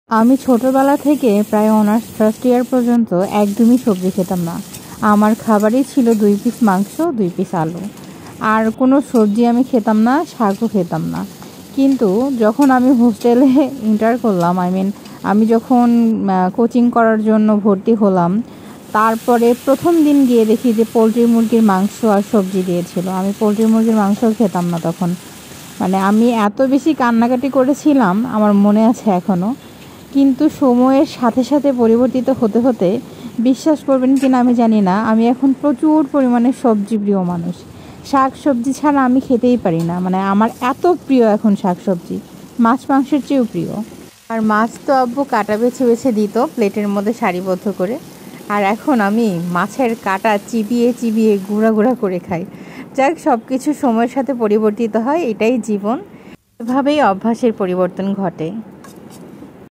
আমি ছোটবেলা থেকে প্রায় অনার্স ফার্স্ট ইয়ার পর্যন্ত একদমই সবজি খেতাম না। আমার খাবারই ছিল 2 পিস মাংস, 2 পিস আলু। আর কোনো সবজি আমি খেতাম না, শাকও খেতাম না। কিন্তু যখন আমি হোস্টেলে এন্টার করলাম, আমি যখন কোচিং করার জন্য ভর্তি হলাম, তারপরে প্রথম দিন গিয়ে দেখি যে পোলট্রি মুরগির মাংস আর সবজি দিয়েছিল। আমি পোলট্রি মুরগির মাংসও খেতাম না তখন। আমি এত বেশি কান্নাকাটি করেছিলাম, আমার মনে আছে এখনও। কিন্তু সময়ের সাথে সাথে পরিবর্তিত হতে হতে বিশ্বাস করবেন কিনা আমি জানি না, আমি এখন প্রচুর পরিমাণে সবজি প্রিয় মানুষ। শাক সবজি ছাড়া আমি খেতেই পারি না। আমার এত প্রিয় এখন শাক সবজি, মাছ মাংসের চেয়েও প্রিয়। আর মাছ তো আব্বু কাটা বেছে বেছে দিত প্লেটের মধ্যে সারিবদ্ধ করে। আর এখন আমি মাছের কাটা চিবিয়ে চিবিয়ে গুঁড়া গুঁড়া করে খাই। যাক, সব কিছু সময়ের সাথে পরিবর্তিত হয়, এটাই জীবন। এভাবেই অভ্যাসের পরিবর্তন ঘটে।